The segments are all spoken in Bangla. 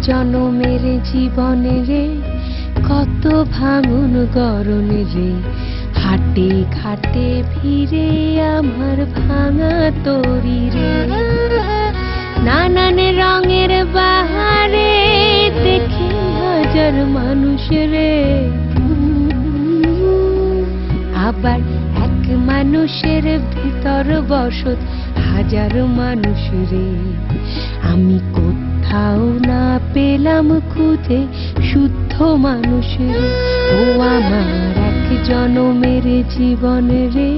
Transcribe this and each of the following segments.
জনমের জীবনে রে কত ভাঙন গরণ রে, হাটে ঘাটে ভিড়ে আমার ভাঙা তরি রে। নানান রঙের বাহারে দেখি হাজার মানুষ রে, আবার এক মানুষের ভিতর বসত হাজার মানুষ রে। আমি কোথাও না পেলাম খুঁজে শুদ্ধ মানুষ রে। ও আমার এক জনমের জীবন রে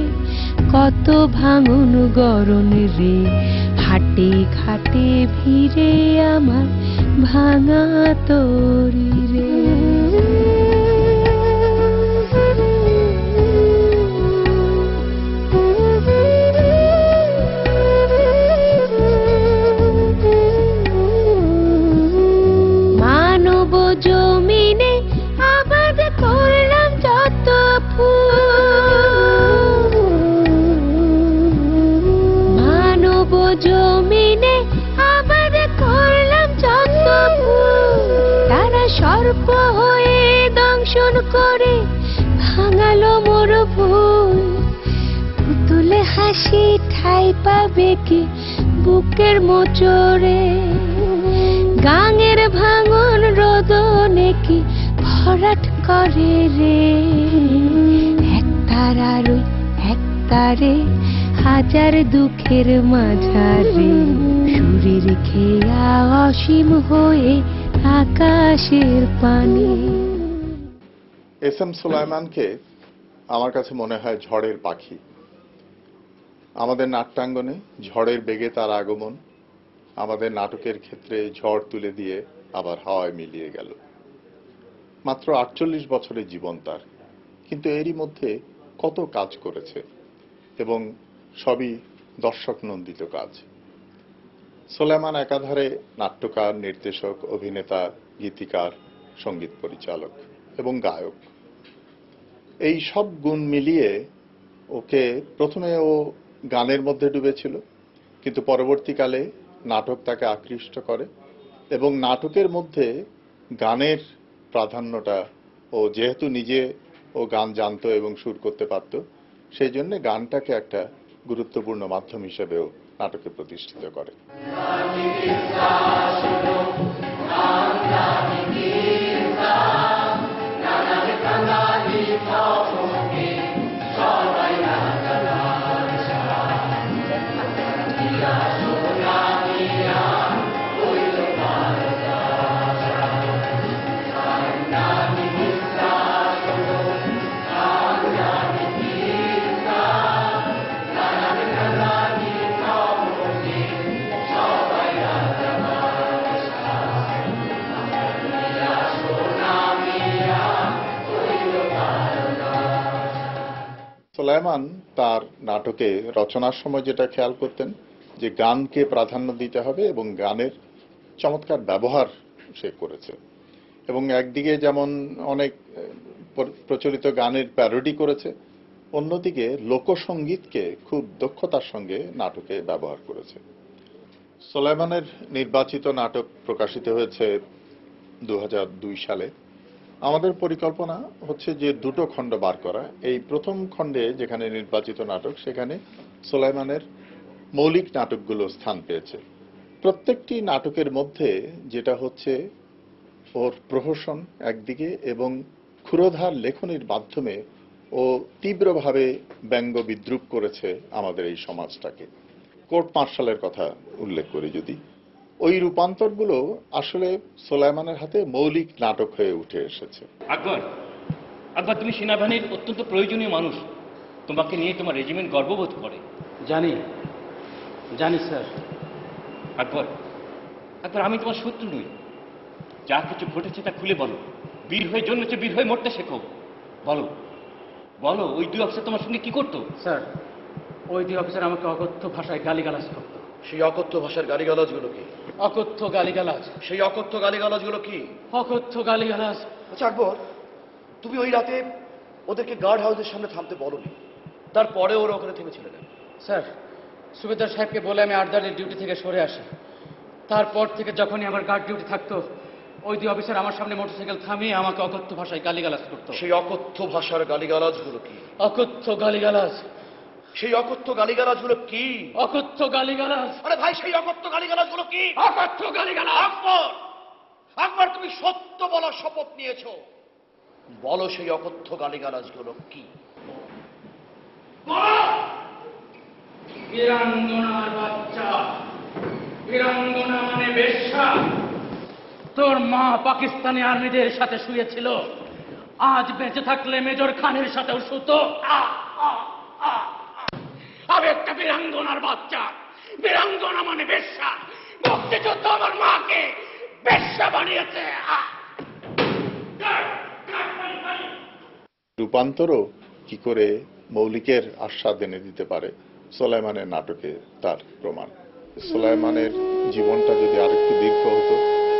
কত ভাঙন গরণ রে, হাটে ঘাটে ভিড়ে আমার ভাঙা তরি রে। মানব জমিনে আবাদ করলাম যত ফুল, মানব জমিনে আবাদ করলাম যত ফুল, তারা সর্প হয়ে দংশন করে ভাঙালো মোর ভুল। পুতুলে হাসি ঠাই পাবে কি বুকের মোচড়ে, গাঙের ভাঙন রোদনে কি ভরাট করে রে। এক তারার ওই এক তারে হাজার দুঃখের মাঝারে, সুরের খেয়া অসীম হয়ে আকাশের পানে। এস এম সুলাইমানকে আমার কাছে মনে হয় ঝড়ের পাখি। আমাদের নাট্যাঙ্গনে ঝড়ের বেগে তার আগমন আমাদের নাটকের ক্ষেত্রে ঝড় তুলে দিয়ে আবার হাওয়ায় মিলিয়ে গেল। মাত্র ৪৮ বছরের জীবন তার, কিন্তু এরই মধ্যে কত কাজ করেছে এবং সবই দর্শক নন্দিত কাজ। সুলাইমান একাধারে নাট্যকার, নির্দেশক, অভিনেতা, গীতিকার, সঙ্গীত পরিচালক এবং গায়ক। এই সব গুণ মিলিয়ে ওকে প্রথমে ও গানের মধ্যে ডুবেছিল, কিন্তু পরবর্তীকালে নাটক তাকে আকৃষ্ট করে এবং নাটকের মধ্যে গানের প্রাধান্যটা, ও যেহেতু নিজে ও গান জানতো এবং সুর করতে পারত, সেই জন্য গানটাকে একটা গুরুত্বপূর্ণ মাধ্যম হিসেবেও নাটকে প্রতিষ্ঠিত করে। সুলাইমান তার নাটকে রচনার সময় যেটা খেয়াল করতেন যে গানকে প্রাধান্য দিতে হবে এবং গানের চমৎকার ব্যবহার সে করেছে। এবং একদিকে যেমন অনেক প্রচলিত গানের প্যারোডি করেছে, অন্যদিকে লোকসঙ্গীতকে খুব দক্ষতার সঙ্গে নাটকে ব্যবহার করেছে। সুলাইমানের নির্বাচিত নাটক প্রকাশিত হয়েছে ২০০২ সালে। আমাদের পরিকল্পনা হচ্ছে যে দুটো খণ্ড বার করা। এই প্রথম খণ্ডে যেখানে নির্বাচিত নাটক, সেখানে সুলাইমানের মৌলিক নাটকগুলো স্থান পেয়েছে। প্রত্যেকটি নাটকের মধ্যে যেটা হচ্ছে ওর প্রহসন একদিকে এবং ক্ষুরোধার লেখনীর মাধ্যমে ও তীব্রভাবে ব্যঙ্গ বিদ্রূপ করেছে আমাদের এই সমাজটাকে। কোর্ট মার্শালের কথা উল্লেখ করি যদি, ওই রূপান্তরগুলো আসলে সুলাইমানের হাতে মৌলিক নাটক হয়ে উঠে এসেছে। আকবর, আকবর, তুমি সেনাবাহিনীর অত্যন্ত প্রয়োজনীয় মানুষ। তোমাকে নিয়ে তোমার রেজিমেন্ট গর্ববোধ করে। জানি জানি স্যার। আকবর, আকবর, আমি তোমার শত্রু নই। যা কিছু ঘটেছে তা খুলে বলো। বীর হয়ে জন্মেছে, বীর হয়ে মরতে শেখো। বলো বলো, ওই দুই অফিসার তোমার সঙ্গে কি করতো? স্যার, ওই দুই অফিসার আমাকে অকথ্য ভাষায় গালিগালাজ করত। সেই অকথ্য ভাষার গালিগালাজগুলো কি? অকথ্য গালিগালাজ। সেই অকথ্য গালিগালাজগুলো কি? অকথ্য গালিগালাজ। আচ্ছা আকবর, তুমি ওই রাতে ওদেরকে গার্ড হাউসের সামনে থামতে বলোনি, তারপরে ওরা ওখানে থেমেছিল না? স্যার, সুবেদার সাহেবকে বলে আমি আর্দারের ডিউটি থেকে সরে আসি। তারপর থেকে যখনই আমার গার্ড ডিউটি থাকতো, ওই দুই অফিসার আমার সামনে মোটরসাইকেল থামিয়ে আমাকে অকথ্য ভাষায় গালিগালাজ করতো। সেই অকথ্য ভাষার গালিগালাজগুলো কি? অকথ্য গালিগালাজ, সেই অকথ্য গালিগালাজগুলো কি? অকথ্য গালিগালাজ, আরে ভাই, সেই অকথ্য গালিগালাজগুলো কি? অকথ্য গালিগালাজ। আকবর, আকবর, তুমি সত্য বলার শপথ নিয়েছো, বলো সেই অকথ্য গালিগালাজগুলো কি? বীরাঙ্গনার বাচ্চা, বীরাঙ্গনা মানে বেশ্যা। তোর মা পাকিস্তানি আর্মিদের সাথে শুয়েছিল, আজ বেঁচে থাকলে মেজর খানের সাথেও শুতো। আমি একটা বীরাঙ্গনার বাচ্চা, বীরাঙ্গনা মানে বেশ্যা। মুক্তিযুদ্ধ আমার মাকে বেশ্যা বানিয়েছে। রূপান্তরও কি করে মৌলিকের আস্বাদ এনে দিতে পারে সোলাইমানের নাটকে তার প্রমাণ। সোলাইমানের জীবনটা যদি আরেকটু দীর্ঘ হতো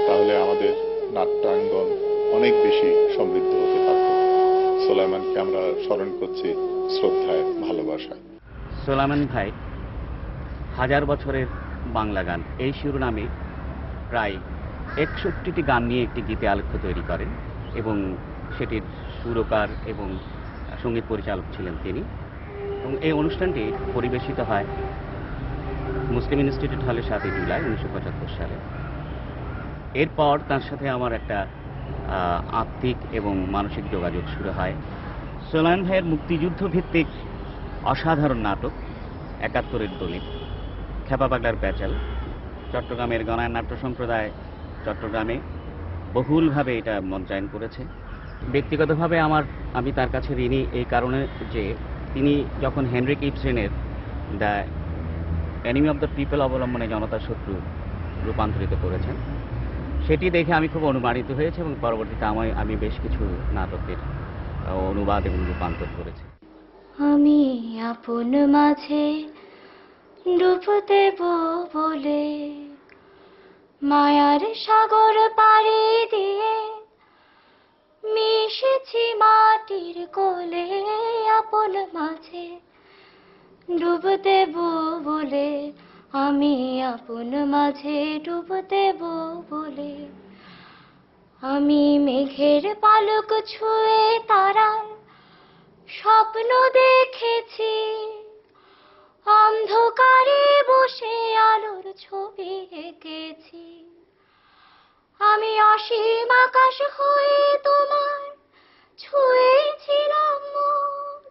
তাহলে আমাদের নাট্যাঙ্গন অনেক বেশি সমৃদ্ধ হতে পারত। সোলাইমানকে আমরা স্মরণ করছি শ্রদ্ধায়, ভালোবাসায়। সোলাইমান ভাই হাজার বছরের বাংলা গান এই শিরোনামে প্রায় 61টি গান নিয়ে একটি গীতে আলেখ্য তৈরি করেন এবং সেটির সুরকার এবং সঙ্গীত পরিচালক ছিলেন তিনি। এবং এই অনুষ্ঠানটি পরিবেশিত হয় মুসলিম ইনস্টিটিউট হলে 7 জুলাই 1975 সালে। এরপর তার সাথে আমার একটা আত্মিক এবং মানসিক যোগাযোগ শুরু হয়। সোলাইমান ভাইয়ের মুক্তিযুদ্ধ ভিত্তিক অসাধারণ নাটক 71-এর দলিল, খেপা পাগলার প্যাচাল, চট্টগ্রামের গণায়ন নাট্য সম্প্রদায় চট্টগ্রামে বহুলভাবে এটা মঞ্চায়ন করেছে। ব্যক্তিগতভাবে আমি তার কাছে ঋণী এই কারণে যে তিনি যখন হেনরিক ইবসেনের the Enemy of the People অবলম্বনে জনতার শত্রু রূপান্তরিত করেছেন, সেটি দেখে আমি খুব অনুপ্রাণিত হয়েছি এবং পরবর্তীতে আমি বেশ কিছু নাটকের অনুবাদ এবং রূপান্তর করেছি। আমি আপন মাঝে ডুব দেব বলে মায়ার সাগর পাড়ি দিয়ে মিশেছি মাটির কোলে। আপন মাঝে ডুব দেব বলে, আমি আপন মাঝে ডুব দেব বলে। আমি মেঘের পালক ছুঁয়ে তারার স্বপ্ন দেখেছি, অন্ধকারে বসে আলোর ছবি এঁকেছি। আমি অসীম আকাশ হয়ে তোমার ছুঁয়েছিলাম মন,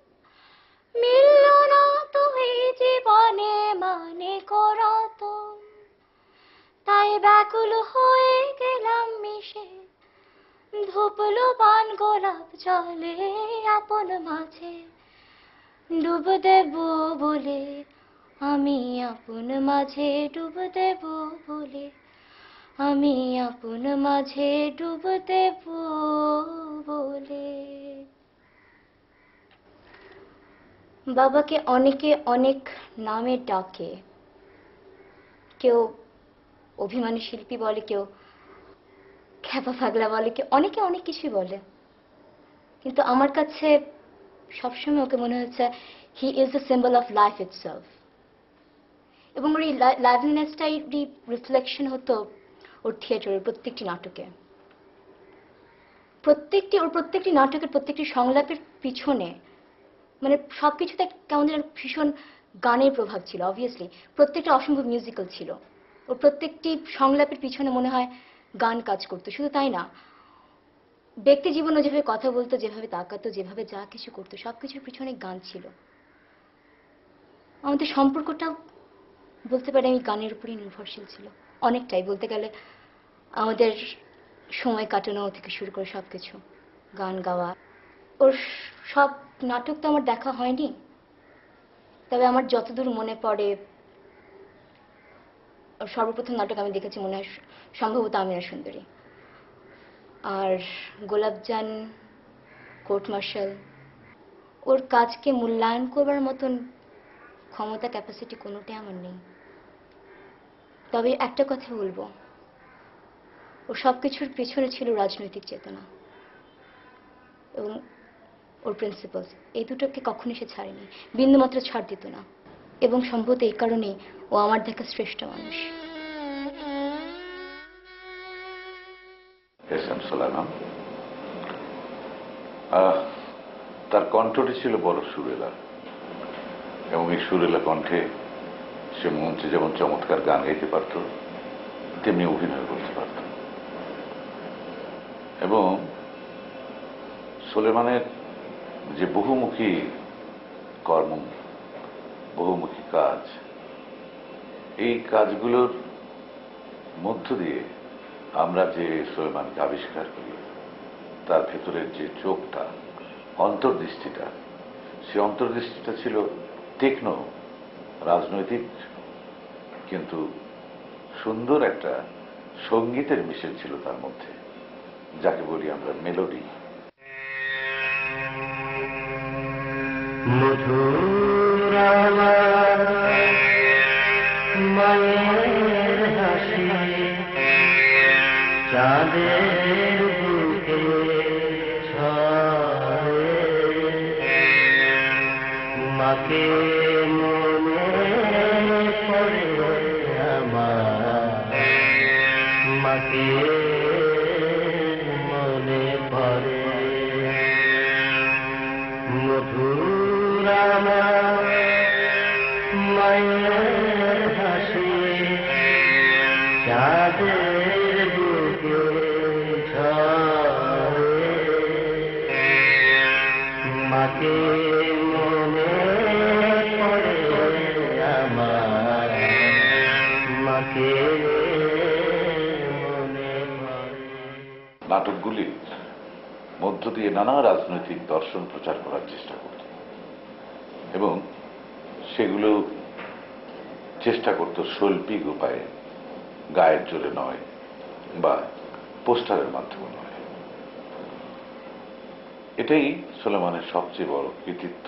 মিলল না তো এই জীবনে মানে করতম। তাই ব্যাকুল হয়ে গেলাম মিশে ধুপলো পান গোলাপ জলে। আপন মাঝে ডুব দেব বলে, আমি আপন মাঝে ডুব দেব বলে, আমি আপন মাঝে ডুব দেব বলে। বাবাকে অনেকে অনেক নামে ডাকে, কেউ অভিমানী শিল্পী বলে, কেউ খেপা পাগলা বলে, কেউ অনেকে অনেক কিছুই বলে, কিন্তু আমার কাছে সবসময় ওকে মনে হচ্ছে he is the symbol of life itself. এবং ওর এই লাইভলিনেসটাই রিফ্লেকশন হতো ওর থিয়েটারের প্রত্যেকটি নাটকে। ওর প্রত্যেকটি নাটকের প্রত্যেকটি সংলাপের পিছনে মানে সবকিছুতে কেমন যেন ভীষণ গানের প্রভাব ছিল। অবভিয়াসলি প্রত্যেকটা অসম্ভব মিউজিক্যাল ছিল। ওর প্রত্যেকটি সংলাপের পিছনে মনে হয় গান কাজ করতো। শুধু তাই না, ব্যক্তি জীবনে যেভাবে কথা বলতো, যেভাবে তাকাতো, যেভাবে যা কিছু করতো, সবকিছুর পিছনে গান ছিল। আমাদের সম্পর্কটাও বলতে পারি আমি গানের উপরই নির্ভরশীল ছিল অনেকটাই। বলতে গেলে আমাদের সময় কাটানো থেকে শুরু করে সবকিছু, গান গাওয়া। ওর সব নাটক তো আমার দেখা হয়নি, তবে আমার যতদূর মনে পড়ে ওর সর্বপ্রথম নাটক আমি দেখেছি মনে হয় সম্ভবত আমিনা সুন্দরী। আর গোলাপজান, কোর্ট মার্শাল, ওর কাজকে মূল্যায়ন করবার মতন ক্ষমতা, ক্যাপাসিটি কোনোটাই আমার নেই। তবে একটা কথা বলবো, ও সবকিছুর পেছনে ছিল রাজনৈতিক চেতনা এবং ওর প্রিন্সিপালস। এই দুটোকে কখনোই সে ছাড়েনি, বিন্দুমাত্র ছাড় দিত না। এবং সম্ভবত এই কারণেই ও আমার দেখা শ্রেষ্ঠ মানুষ। S M Sulaiman. তার কণ্ঠটি ছিল বড় সুরেলা, এবং এই সুরেলা কণ্ঠে সে মঞ্চে যেমন চমৎকার গান গাইতে পারত, তেমনি অভিনয় করতে পারত। এবং সুলেমানের যে বহুমুখী কর্ম, বহুমুখী কাজ, এই কাজগুলোর মধ্য দিয়ে আমরা যে সুলেমানকে আবিষ্কার করি, তার ভেতরের যে চোখটা, অন্তর্দৃষ্টিটা, সেই অন্তর্দৃষ্টিটা ছিল তীক্ষ্ণ, রাজনৈতিক, কিন্তু সুন্দর একটা সঙ্গীতের মিশেল ছিল তার মধ্যে, যাকে বলি আমরা মেলোডি। মায়ের হাসি চাঁদের বুকে ছড়ে, মাকে মনে পড়ে আমার, মাকে মনে পড়ে। মধুর আমার মায়ের হাসি চাঁদের বুকে ছড়ে, মাকে মনে পড়ে আমার, মাকে মনে পড়ে। নাটকগুলির মধ্য দিয়ে নানা রাজনৈতিক দর্শন প্রচার করার চেষ্টা করত, এবং সেগুলো চেষ্টা করত শৈল্পিক উপায়ে, গায়ের জোরে নয় বা পোস্টারের মাধ্যমে নয়। এটাই সুলেমানের সবচেয়ে বড় কৃতিত্ব।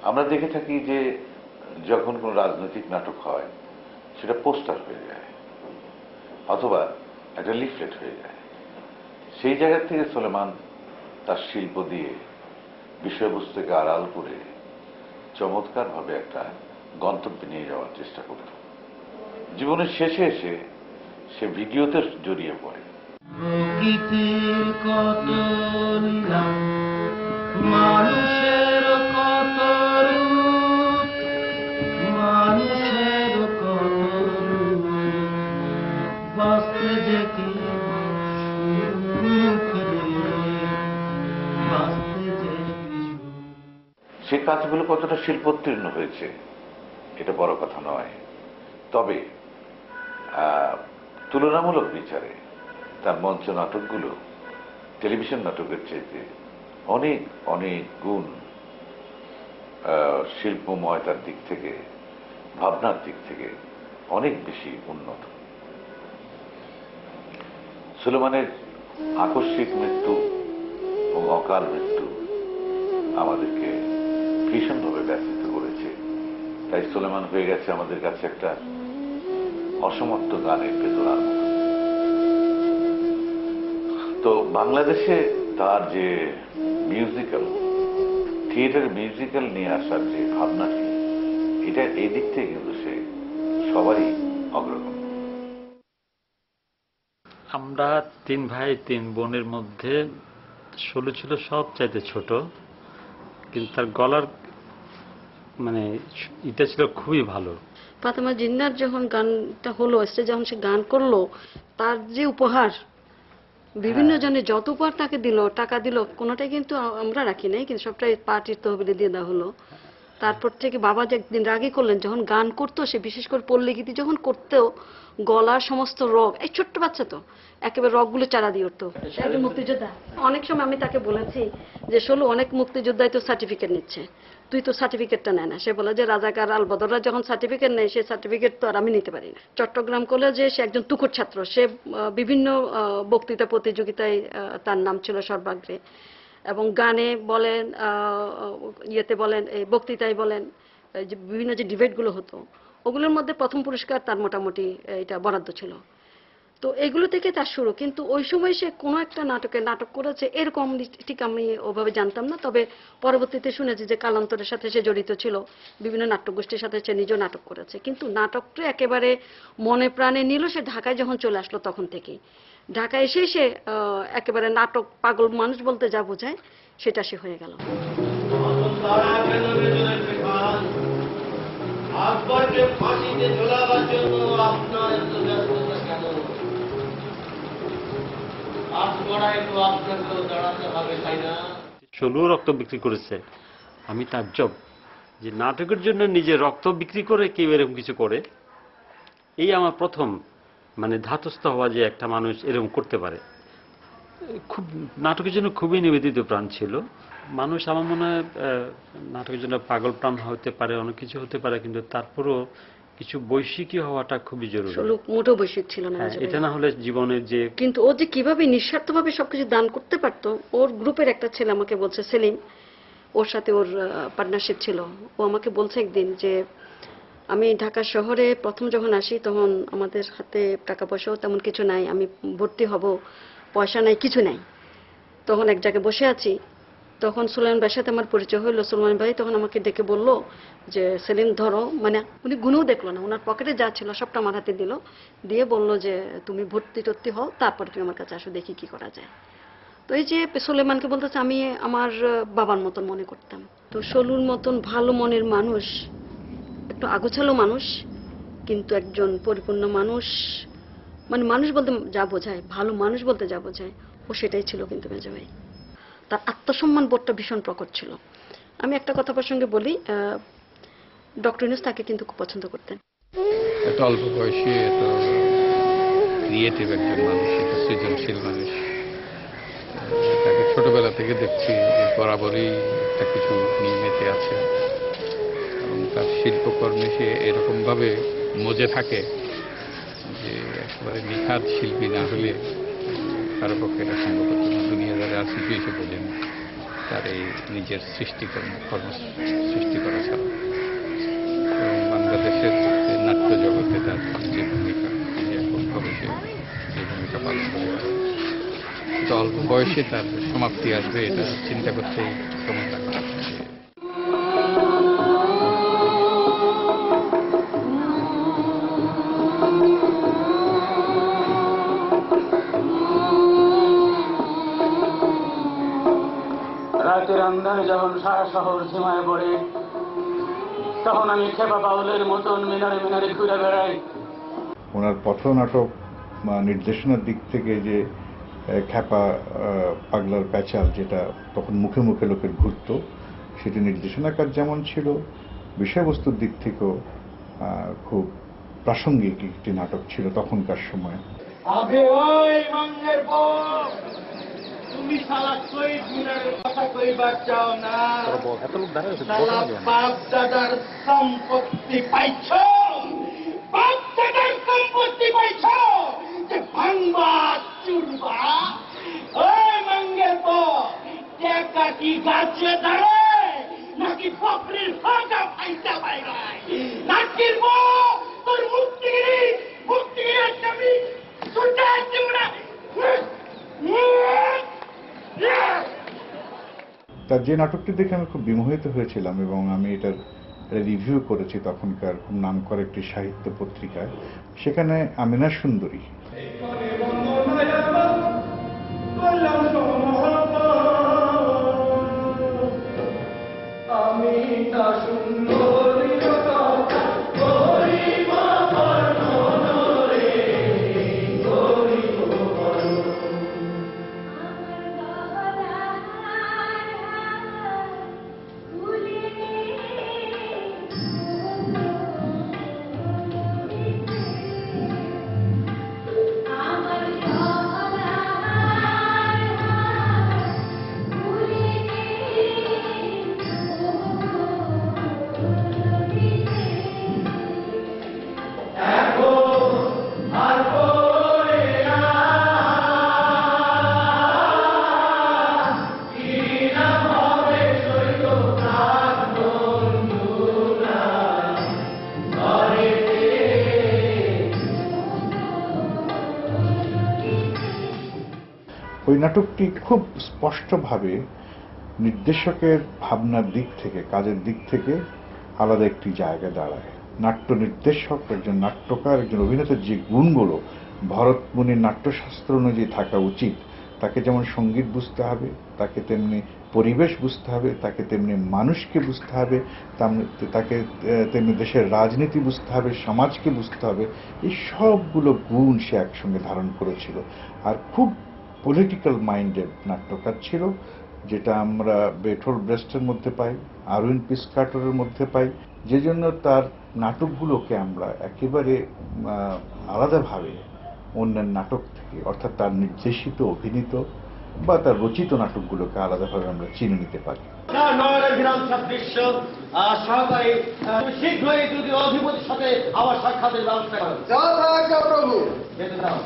আমরা দেখে থাকি যে যখন কোনো রাজনৈতিক নাটক হয়, সেটা পোস্টার হয়ে যায় অথবা একটা লিফলেট হয়ে যায়। সেই জায়গা থেকে সুলেমান তার শিল্প দিয়ে বিষয়বস্তুকে আড়াল করে চমৎকারভাবে একটা গন্তব্যে নিয়ে যাওয়ার চেষ্টা করত। জীবনের শেষে এসে সে ভিডিওতে জড়িয়ে পড়ে। প্রকৃতির কত লীলা, মানুষের কত রূপ, মানুষের কত রূপ, বাঁচতে যে কি সুখ রে, বাঁচতে যে কি সুখ। সে কাজগুলো কতটা শিল্পোত্তীর্ণ হয়েছে এটা বড় কথা নয়, তবে তুলনামূলক বিচারে তার মঞ্চ নাটকগুলো টেলিভিশন নাটকের চাইতে অনেক অনেক গুণ শিল্পময়তার দিক থেকে, ভাবনার দিক থেকে অনেক বেশি উন্নত। সুলেমানের আকস্মিক মৃত্যু এবং অকাল মৃত্যু আমাদেরকে ভীষণভাবে ব্যথিত করেছে। তাই সুলেমান হয়ে গেছে আমাদের কাছে একটা অসমাপ্ত গানের বেদনার মতো। তো বাংলাদেশে তার যে মিউজিক্যাল, থিয়েটার মিউজিক্যাল নিয়ে আসার যে ভাবনাটি, এটা এই দিক থেকে কিন্তু সে সবারই অগ্রগণ্য। আমরা 3 ভাই 3 বোনের মধ্যে ষোলো ছিল সবচাইতে ছোট, কিন্তু তার গলার মানে এটা ছিল খুবই ভালো। ফাতেমা জিন্নার যখন গানটা হলো, স্টেজে যখন সে গান করলো, তার যে উপহার বিভিন্ন জনে যত উপহার তাকে দিল, টাকা দিল, কোনোটাই কিন্তু আমরা রাখি নাই, কিন্তু সবটাই পার্টির তহবিলে দিয়ে দেওয়া হলো। তারপর থেকে বাবা যে একদিন রাগই করলেন, যখন গান করতো সে, বিশেষ করে পল্লী গীতি যখন করতো, গলার সমস্ত রগ, এই ছোট্ট বাচ্চা তো একেবারে রগগুলো চারা দিয়ে উঠতো। একজন মুক্তিযোদ্ধা, অনেক সময় আমি তাকে বলেছি যে ষোলো অনেক মুক্তিযোদ্ধাই তো সার্টিফিকেট নিচ্ছে, তুই তো সার্টিফিকেটটা নেয় না। সে বলে যে রাজাকার আলবদররা যখন সার্টিফিকেট নেয়, সে সার্টিফিকেট তো আর আমি নিতে পারি না। চট্টগ্রাম কলেজে সে একজন তুখোড় ছাত্র, সে বিভিন্ন বক্তৃতা প্রতিযোগিতায় তার নাম ছিল সর্বাগ্রে, এবং গানে বলেন, ইয়েতে বলেন, এই বক্তৃতায় বলেন, যে বিভিন্ন যে ডিবেটগুলো হতো, ওগুলোর মধ্যে প্রথম পুরস্কার তার মোটামুটি এটা বরাদ্দ ছিল। তো এগুলো থেকে তার শুরু। কিন্তু ওই সময় সে কোনো একটা নাটক করেছে এরকম ঠিক আমি ওভাবে জানতাম না। তবে পরবর্তীতে শুনেছি যে কালান্তরের সাথে সে জড়িত ছিল, বিভিন্ন নাট্যগোষ্ঠীর সাথে সে নিজেও নাটক করেছে। কিন্তু নাটকটা একেবারে মনে প্রাণে নিল সে ঢাকায় যখন চলে আসলো তখন থেকেই। ঢাকায় এসে সে একেবারে নাটক পাগল মানুষ বলতে যা বোঝায় সেটা সে হয়ে গেল। আকবরকে ফাঁসিতে ঝোলাবার জন্য আপনার এত ব্যস্ততা কেন? আকবরাই তো আপনাকেও দাঁড়াতে হবে, তাই না? ষোলো রক্ত বিক্রি করেছে। আমি তাজ্জব যে নাটকের জন্য নিজে রক্ত বিক্রি করে কেউ এরকম কিছু করে। এই আমার প্রথম মানে ধাতস্থ হওয়া যে একটা মানুষ এরকম করতে পারে। খুব নাটকের জন্য খুবই নিবেদিত প্রাণ ছিল মানুষ। আমার মনে হয় নাটকের জন্য পাগল প্রাণ হতে পারে, অনেক কিছু হতে পারে, কিন্তু তারপরও কিছু বৈশিকী হওয়াটা খুবই জরুরি। মোটেও বৈশিক ছিল না, এটা না হলে জীবনের যে কিন্তু ও যে কিভাবে নিঃস্বার্থভাবে সবকিছু দান করতে পারতো। ওর গ্রুপের একটা ছেলে আমাকে বলছে, সেলিম, ওর সাথে ওর পার্টনারশিপ ছিল। ও আমাকে বলছে একদিন যে আমি ঢাকা শহরে প্রথম যখন আসি তখন আমাদের হাতে টাকা পয়সাও তেমন কিছু নাই, আমি ভর্তি হব, পয়সা নাই, কিছু নাই। তখন এক জায়গায় বসে আছি, তখন সুলাইমান ভাইয়ের সাথে আমার পরিচয় হইলো। সুলাইমান ভাই তখন আমাকে ডেকে বলল যে সেলিম ধরো, মানে উনি গুনেও দেখলো না, ওনার পকেটে যা ছিল সবটা আমার হাতে দিল, দিয়ে বলল যে তুমি ভর্তি টর্তি হও, তারপরে তুমি আমার কাছে আসো, দেখি কি করা যায়। তো এই যে সুলাইমানকে বলতেছে আমি আমার বাবার মতন মনে করতাম। তো সলুর মতন ভালো মনের মানুষ, একটু আগোছালো মানুষ, কিন্তু একজন পরিপূর্ণ মানুষ, মানে মানুষ বলতে যা বোঝায়, ভালো মানুষ বলতে যা বোঝায়, ও সেটাই ছিল। কিন্তু মেজো ভাই তার আত্মসম্মান বোধটা ভীষণ প্রকট ছিল। আমি একটা কথা প্রসঙ্গে বলি, ডক্টর ইউনূস তাকে কিন্তু খুব পছন্দ করতেন। এত অল্প বয়সে এত ক্রিয়েটিভ একজন মানুষ, এত সৃজনশীল মানুষ, তাকে ছোটবেলা থেকে দেখছি বরাবরই একটা কিছু নিয়ে মেতে আছে এবং তার শিল্পকর্মে সে এরকমভাবে মজে থাকে যে একেবারে নিখাত শিল্পী না হলে কারো পক্ষে এটা সম্ভব হতো না। দুনিয়াদারে আর শিল্পী এসে বোঝেন তার এই নিজের কর্ম সৃষ্টি করা ছাড়া। এবং বাংলাদেশের নাট্য জগতে তার যে ভূমিকা, যে এককভাবে সে যে ভূমিকা পালন করে, কিন্তু অল্প বয়সে তার সমাপ্তি আসবে এটা চিন্তা করতেই কেমন লাগে। রাতের আন্ধারে যখন সারা শহর ঝিমায় পড়ে, তখন আমি খেপা বাউলের মতন মিনারে মিনারে ঘুরে বেড়াই। ওনার পথনাটক বা নির্দেশনার দিক থেকে যে খ্যাপা পাগলার প্যাচাল, যেটা তখন মুখে মুখে লোকের ঘুরত, সেটি নির্দেশনার কাজ যেমন ছিল, বিষয়বস্তুর দিক থেকেও খুব প্রাসঙ্গিক একটি নাটক ছিল তখনকার সময়। আবে ওই মাঙ্গের বউ, তুমি শালা শহীদ মিনারের কথা কইবার চাও না? শালা বাপ দাদার সম্পত্তি পাইছ, বাপ দাদার সম্পত্তি পাইছ যে ভাঙবা চুরবা। ওই মাঙ্গের বউ, টাকা কি গাছে ধরে নাকি বকরির ফাঁকা ফাইটা পাইবাই? নাকির বউ, তোর মুক্তিগিরি একটা আমি সুটা চিমড়া। তার যে নাটকটি দেখে আমি খুব বিমোহিত হয়েছিলাম এবং আমি এটার রিভিউ করেছি তখনকার খুব নামকরা একটি সাহিত্য পত্রিকায়, সেখানে আমিনা সুন্দরী ওই নাটকটি খুব স্পষ্টভাবে নির্দেশকের ভাবনার দিক থেকে, কাজের দিক থেকে আলাদা একটি জায়গায় দাঁড়ায়। নাট্য নির্দেশক, একজন নাট্যকার, একজন অভিনেতার যে গুণগুলো ভরতমুনির নাট্যশাস্ত্র অনুযায়ী থাকা উচিত, তাকে যেমন সঙ্গীত বুঝতে হবে, তাকে তেমনি পরিবেশ বুঝতে হবে, তাকে তেমনি মানুষকে বুঝতে হবে, তাকে তেমনি দেশের রাজনীতি বুঝতে হবে, সমাজকে বুঝতে হবে। এই সবগুলো গুণ সে একসঙ্গে ধারণ করেছিল। আর খুব পলিটিক্যাল মাইন্ডেড নাট্যকার ছিল, যেটা আমরা বেটল ব্রেস্টের মধ্যে পাই, আরউইন পিসকার্টারের মধ্যে পাই। যে জন্য তার নাটকগুলোকে আমরা একেবারে আলাদাভাবে অন্যান্য নাটক থেকে, অর্থাৎ তার নির্দেশিত, অভিনীত বা তার রচিত নাটকগুলোকে আলাদাভাবে আমরা চিনে নিতে পারি। সহকারী শীঘ্রই যদি অধিপতির সাথে আমার সাক্ষাতের ব্যবস্থা করেন। প্রভু যেতে দাও।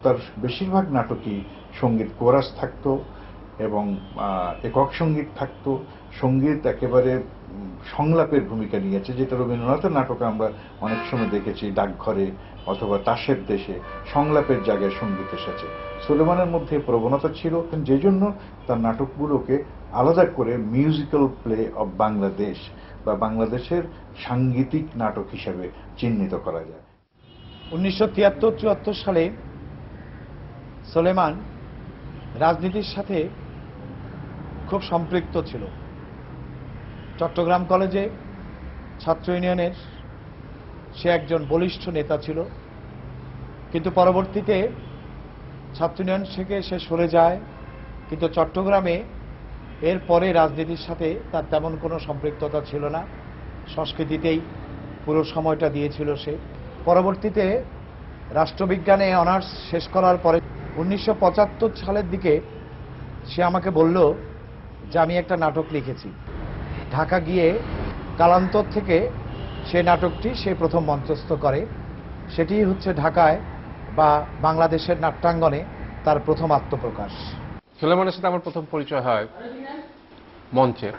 তার বেশিরভাগ নাটকই সঙ্গীত কোরাস থাকতো এবং একক সঙ্গীত থাকতো। সঙ্গীত একেবারে সংলাপের ভূমিকা নিয়েছে, যেটা রবীন্দ্রনাথের নাটকে আমরা অনেক সময় দেখেছি, ডাকঘরে অথবা তাসের দেশে সংলাপের জায়গায় সঙ্গীত এসেছে। সুলেমানের মধ্যে প্রবণতা ছিল, যে জন্য তার নাটকগুলোকে আলাদা করে মিউজিক্যাল প্লে অব বাংলাদেশ বা বাংলাদেশের সাংগীতিক নাটক হিসেবে চিহ্নিত করা যায়। 1973-74 সালে সুলেমান রাজনীতির সাথে খুব সম্পৃক্ত ছিল। চট্টগ্রাম কলেজে ছাত্র ইউনিয়নের সে একজন বলিষ্ঠ নেতা ছিল, কিন্তু পরবর্তীতে ছাত্র ইউনিয়ন থেকে সে সরে যায়। কিন্তু চট্টগ্রামে এর পরে রাজনীতির সাথে তার তেমন কোনো সম্পৃক্ততা ছিল না, সংস্কৃতিতেই পুরো সময়টা দিয়েছিল সে। পরবর্তীতে রাষ্ট্রবিজ্ঞানে অনার্স শেষ করার পরে 1975 সালের দিকে সে আমাকে বলল যে আমি একটা নাটক লিখেছি। ঢাকা গিয়ে কালান্তর থেকে সে নাটকটি সে প্রথম মঞ্চস্থ করে। সেটি হচ্ছে ঢাকায় বা বাংলাদেশের নাট্যাঙ্গনে তার প্রথম আত্মপ্রকাশ। সুলেমানের সাথে আমার প্রথম পরিচয় হয় মঞ্চে।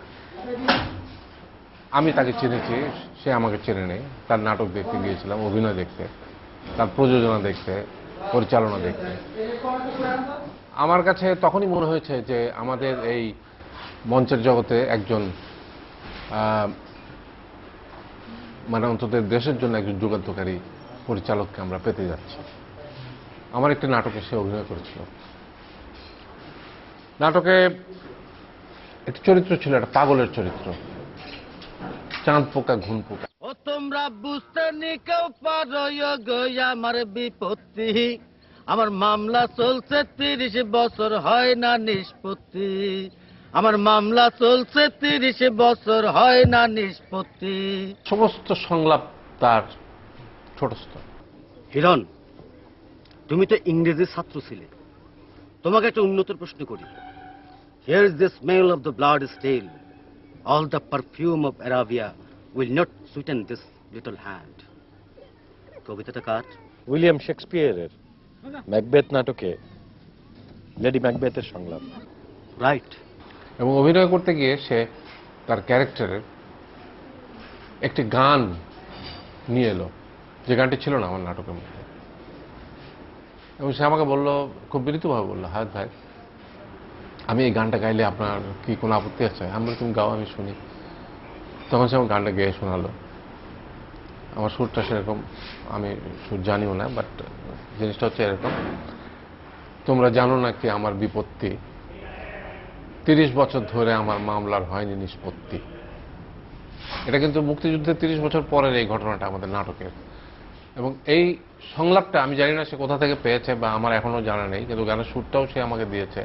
আমি তাকে চিনেছি, সে আমাকে চেনে নেই। তার নাটক দেখতে গিয়েছিলাম, অভিনয় দেখতে, তার প্রযোজনা দেখতে, পরিচালনা দেখতে। আমার কাছে তখনই মনে হয়েছে যে আমাদের এই মঞ্চের জগতে একজন মানে অন্তত দেশের জন্য একজন যুগান্তকারী পরিচালককে আমরা পেতে যাচ্ছি। আমার একটি নাটকে সে অভিনয় করেছিল। নাটকে একটি চরিত্র ছিল, একটা পাগলের চরিত্র, চাঁদ পোকা ঘুন পোকা। ও তোমরা বুঝতে নি কেউ পারো আমার বিপত্তি, আমার মামলা চলছে 30 বছর হয় না নিষ্পত্তি, আমার মামলা চলছে 30 বছর হয় না নিষ্পত্তি। সমস্ত সংলাপ তার ছোটস্থ। হিরণ, তুমি তো ইংরেজির ছাত্র ছিলে, তোমাকে একটা উন্নত প্রশ্ন করি। Here is the smell of the blood still, all the perfume of Arabia will not sweeten this little hand. কবিতাটা কার? উইলিয়াম শেক্সপিয়ারের ম্যাকবেথ নাটকে লেডি ম্যাকবেথের সংলাপ। রাইট। এবং অভিনয় করতে গিয়ে সে তার ক্যারেক্টারের একটি গান নিয়ে এলো, যে গানটি ছিল না আমার নাটকের মধ্যে। এবং সে আমাকে বলল, খুব বিনীতভাবে বললো, হায়াত ভাই আমি এই গানটা গাইলে আপনার কি কোনো আপত্তি আছে? আমি বলি তুমি গাও, আমি শুনি। তখন সে আমার গানটা গেয়ে শোনালো। আমার সুরটা সেরকম আমি সুর জানিও না, বাট জিনিসটা হচ্ছে এরকম, তোমরা জানো না কি আমার বিপত্তি, 30 বছর ধরে আমার মামলার হয়নি নিষ্পত্তি। এটা কিন্তু মুক্তিযুদ্ধের 30 বছর পরের এই ঘটনাটা আমাদের নাটকের। এবং এই সংলাপটা আমি জানি না সে কোথা থেকে পেয়েছে বা আমার এখনো জানা নেই, কিন্তু গানের সুরটাও সে আমাকে দিয়েছে।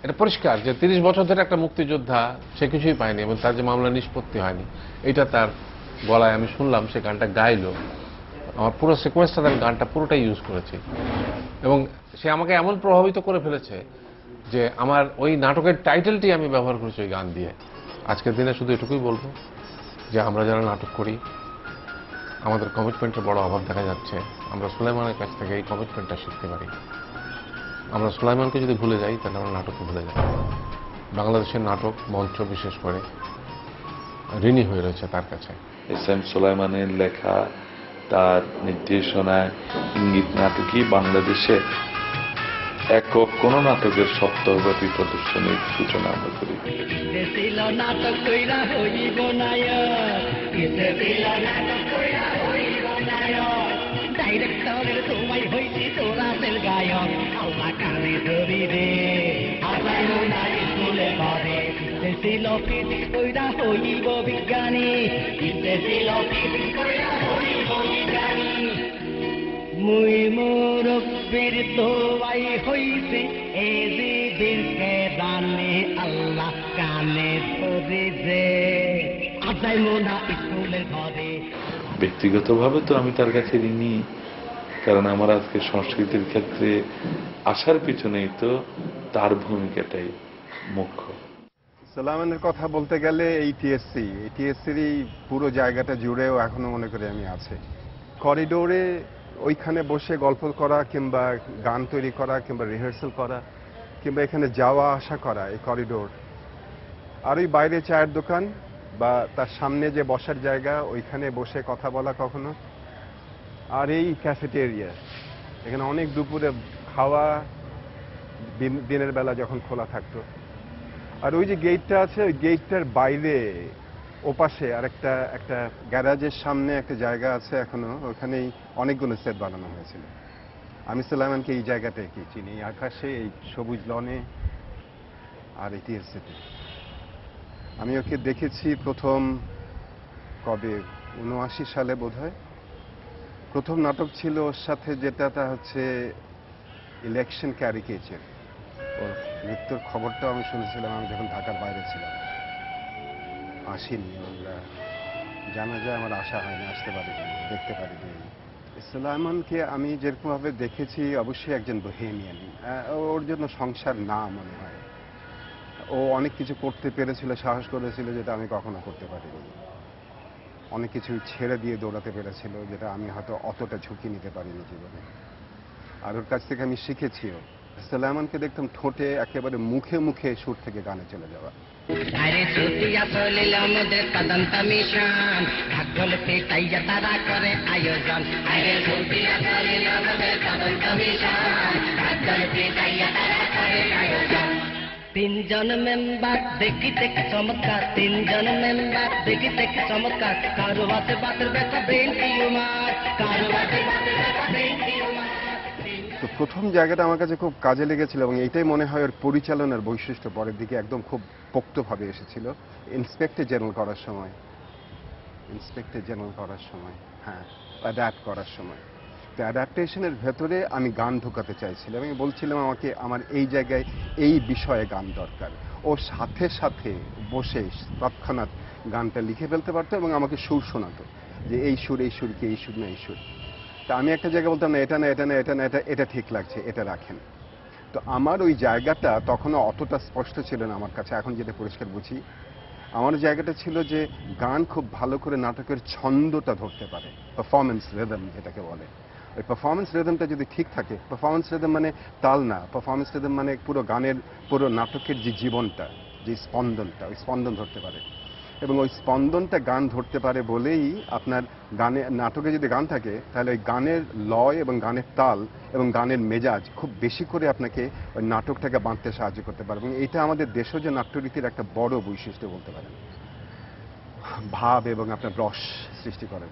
এটা পরিষ্কার যে 30 বছর ধরে একটা মুক্তিযোদ্ধা, সে কিছুই পায়নি এবং তার যে মামলা নিষ্পত্তি হয়নি, এটা তার গলায় আমি শুনলাম। সে গানটা গাইলো, আমার পুরো সিকোয়েন্সটা আমি গানটা পুরোটাই ইউজ করেছি। এবং সে আমাকে এমন প্রভাবিত করে ফেলেছে যে আমার ওই নাটকের টাইটেলটি আমি ব্যবহার করেছি ওই গান দিয়ে। আজকের দিনে শুধু এটুকুই বলবো যে আমরা যারা নাটক করি আমাদের কমিটমেন্টের বড় অভাব দেখা যাচ্ছে। আমরা সুলাইমানের কাছ থেকে এই কমিটমেন্টটা শিখতে পারি। আমরা সুলাইমানকে যদি ভুলে যাই তাহলে আমরা নাটককে ভুলে যাই। বাংলাদেশের নাটক মঞ্চ বিশেষ করে ঋণী হয়ে রয়েছে তার কাছে। এস এম সুলাইমানের লেখা, তার নির্দেশনায় ইঙ্গিত নাটকই বাংলাদেশে একক কোন নাটকের সপ্তাহব্যাপী প্রদর্শনীর সূচনা আমরা করি। ডাইরেক্টরের তোমায় হইছি তোরা সেল গায়ক আল্লাহ কানে ধরি রে আবার নাই স্কুলে পড়ে ছিল ফিজিক্স কইরা হইব বিজ্ঞানী ছিল ফিজিক্স কইরা হইব বিজ্ঞানী মুই মুরব্বির তোয়াই হইছি এ দিনকে জানে আল্লাহ কানে ধরি রে আজাই মোনা স্কুলে ঘরে। ব্যক্তিগতভাবে তো আমি তার কাছে ঋণী, কারণ আমার আজকে সংস্কৃতির ক্ষেত্রে আসার পিছনেই তো তার ভূমিকাটাই মুখ্য। সুলাইমানের কথা বলতে গেলে এই টিএসসির পুরো জায়গাটা জুড়েও এখনো মনে করি আমি আছে। করিডোরে ওইখানে বসে গল্প করা কিংবা গান তৈরি করা কিংবা রিহার্সাল করা কিংবা এখানে যাওয়া আসা করা, এই করিডোর আর ওই বাইরে চায়ের দোকান বা তার সামনে যে বসার জায়গা ওইখানে বসে কথা বলা কখনো, আর এই ক্যাফেটেরিয়া এখানে অনেক দুপুরে খাওয়া, দিনের বেলা যখন খোলা থাকতো। আর ওই যে গেটটা আছে ওই গেটটার বাইরে ওপাশে আর একটা গ্যারাজের সামনে একটা জায়গা আছে এখনো, ওখানেই অনেকগুলো সেট বানানো হয়েছিল। আমি সুলাইমানকে এই জায়গাটায় কি চিনি, এই আকাশে, এই সবুজ লনে আর এই টিএসসিতে। আমি ওকে দেখেছি প্রথম কবে ৭৯ সালে বোধহয়। প্রথম নাটক ছিল ওর সাথে যেটা তা হচ্ছে ইলেকশন ক্যারিকেচার। ওর মৃত্যুর খবরটাও আমি শুনেছিলাম আমি যখন ঢাকার বাইরে ছিলাম, আসিনি। ওরা জানা যায় আমার আশা হয়নি, আসতে পারিনি, দেখতে পারিনি। সুলাইমানকে আমি যেরকমভাবে দেখেছি অবশ্যই একজন বোহেমিয়ান। ওর জন্য সংসার না মনে হয়। ও অনেক কিছু করতে পেরেছিল, সাহস করেছিল যেটা আমি কখনো করতে পারিনি। অনেক কিছু ছেড়ে দিয়ে দৌড়াতে পেরেছিল যেটা আমি হয়তো অতটা ঝুঁকি নিতে পারিনি জীবনে। আর ওর কাছ থেকে আমি শিখেছিও। সুলাইমানকে দেখতাম ঠোঁটে একেবারে মুখে মুখে সুর থেকে গানে চলে যাওয়া। আরে ছুটিয়া চলিল আমাদের তদন্ত মিশন, ঢাকঢোল পেটাইয়া তারা করে আয়োজন। আরে ছুটিয়া চলিল আমাদের তদন্ত মিশন, ঢাকঢোল পেটাইয়া তারা করে আয়োজন। তিনজন মেম্বার দেখিতে চমৎকার, তিনজন মেম্বার দেখিতে চমৎকার। কারো হাতে বাতের ব্যথা ব্রেন টিউমার, কারো হাতে বাতের ব্যথা ব্রেন টিউমার। তো প্রথম জায়গাটা আমার কাছে খুব কাজে লেগেছিল এবং এটাই মনে হয় ওর পরিচালনার বৈশিষ্ট্য পরের দিকে একদম খুব পোক্তভাবে এসেছিল। ইন্সপেক্টর জেনারেল করার সময়, হ্যাঁ, অ্যাডাপ্ট করার সময়। তো অ্যাডাপ্টেশনের ভেতরে আমি গান ঢোকাতে চাইছিলাম। আমি বলছিলাম আমাকে আমার এই জায়গায় এই বিষয়ে গান দরকার। ও সাথে সাথে বসে তৎক্ষণাৎ গানটা লিখে ফেলতে পারতো এবং আমাকে সুর শোনাতো যে এই সুর কি, এই সুর না এই সুর। তা আমি একটা জায়গায় বলতাম না, এটা না, এটা না, এটা না, এটা ঠিক লাগছে, এটা রাখেন। তো আমার ওই জায়গাটা তখনও অতটা স্পষ্ট ছিল না আমার কাছে, এখন যেটা পরিষ্কার বুঝি। আমার জায়গাটা ছিল যে গান খুব ভালো করে নাটকের ছন্দটা ধরতে পারে, পারফরমেন্স রিদম যেটাকে বলে। ওই পারফরমেন্স রিদমটা যদি ঠিক থাকে, পারফরমেন্স রিদম মানে তাল না, পারফরমেন্স রিদম মানে পুরো গানের, পুরো নাটকের যে জীবনটা, যে স্পন্দনটা, ওই স্পন্দন ধরতে পারে। এবং ওই স্পন্দনটা গান ধরতে পারে বলেই আপনার গানে, নাটকে যদি গান থাকে তাহলে ওই গানের লয় এবং গানের তাল এবং গানের মেজাজ খুব বেশি করে আপনাকে ওই নাটকটাকে বাঁধতে সাহায্য করতে পারে। এবং এটা আমাদের দেশজ নাট্যরীতির একটা বড় বৈশিষ্ট্য বলতে পারেন, ভাব এবং আপনার রস সৃষ্টি করেন।